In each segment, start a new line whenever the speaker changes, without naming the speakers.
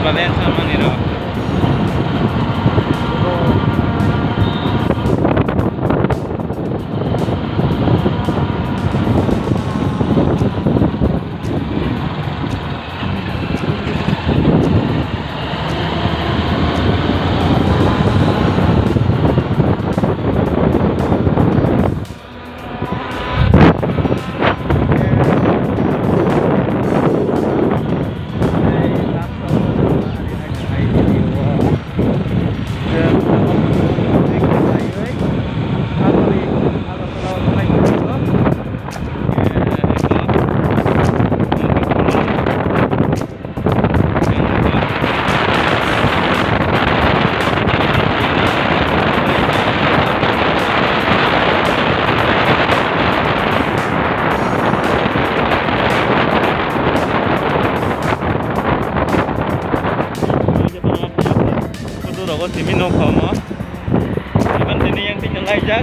balen sama nih loh. Timin no komo. Iban sini yang tinggal aja.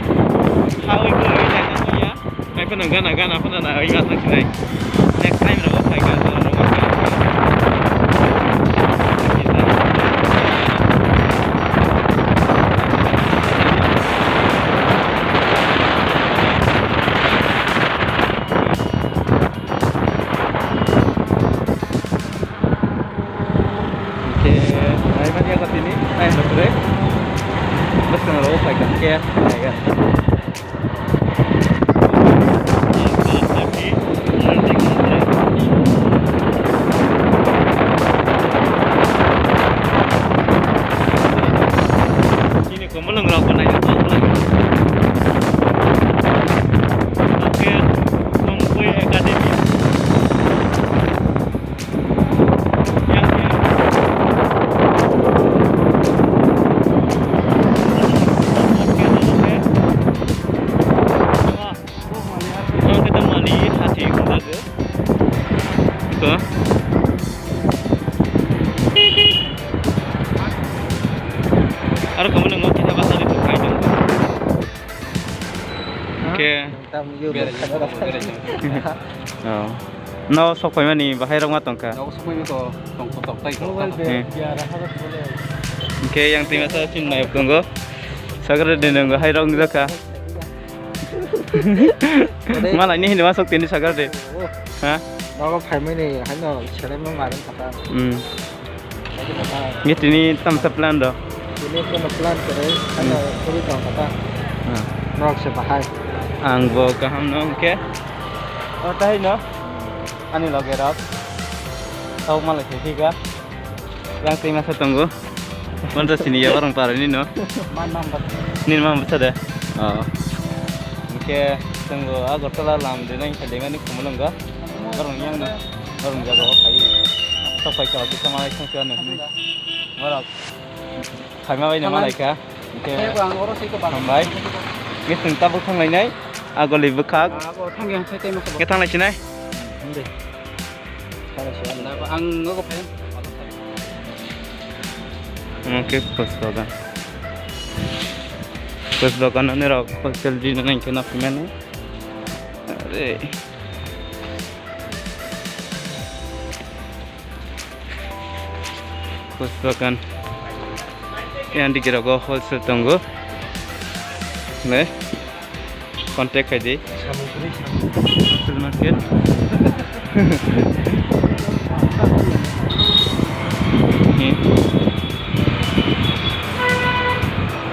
How itu aja namanya. Mai pun naga apa na iba sang sini. Next time ro kai ka ro ma ka. Bus na ro kai ka kaya ya. Sini ko mulung ro ko na ito. Oke, Mongkui Academy. Aduh kamu nengok kita pasal itu kain dong. Oke. Oh. No sok pay mani bahai rong matong ka.
No sok pay ko tong kotok tay ko.
Oke yang terima saya cin naik tunggu. Sagar de nengok hai rong ka. Malah ini hindi masuk tini sagar de. Hah?
No pay mani hanya chere mo marin kata.
Gitu ini tam plan do.
Ini kena plan terus hanya kuri tong kata. Nok se bahai.
Ang bo kaham no ke. Oh tahi no. Ani lage rak. Tau malah tiga. Yang terima saya tunggu. Mana sini ya orang parah ini no.
Mana nampak.
Ini mah besar deh. Oh. Oke, tunggu agak telah lam dengan dengan ini kemudian enggak. Orang yang no. Orang jaga kayu. Sampai kalau kita malah sangsian nih. Malah. Khai ma bayna malaika. Oke. Sampai. Cái từng ta bước thang này nấy. Có lì bước khác. Cái thang này trên này.
Ang ngoko pa.
Oke, Volkswagen. Volkswagen ini rak hotel di mana yang kena pemain. Aduh. Volkswagen. Yang dikira go wholesale tunggu. Nih, kontak aja. Wholesale market. Nih,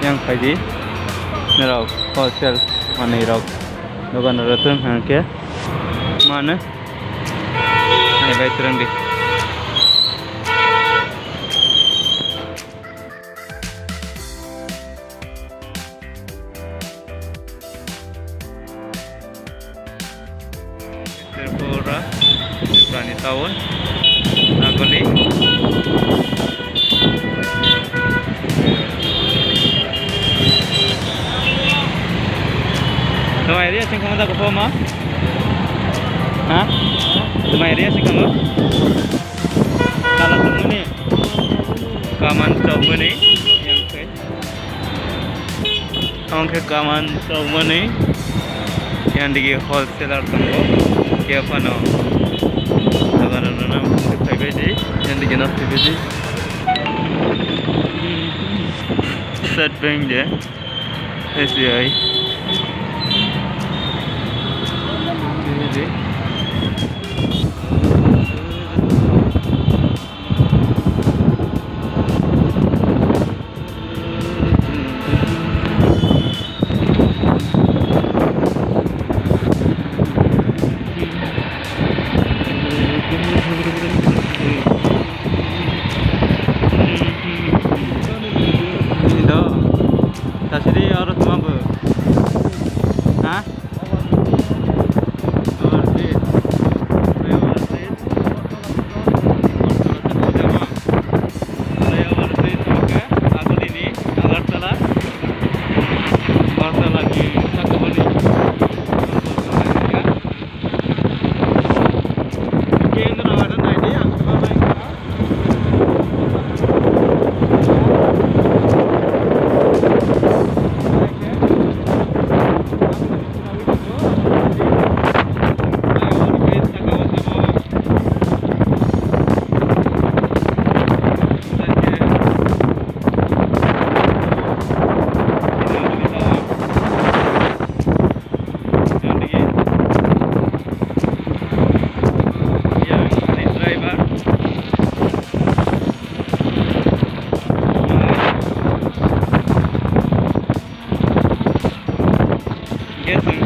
yang kaji, nerok wholesale mana nerok, dogan ratusan hangke, mana? Ini baik terang deh. Terpura, berani tahun, Nagoli. Sama area sing kamu tak kepo mah? Hah? Sama area sing kamu? Kalau kamu nih, kaman coba nih, yang ke, angke kaman coba nih. Yang di wholesaler tunggu, siapa no? Dengan nama pribadi, yang di jenis pribadi. State Bank deh, SBI. Ini. Tadi harus mampu, hah? Overseas, overseas, oke. Aku ini Agartala lagi satu kali. Game tu nak ada idea, aku main. Yes,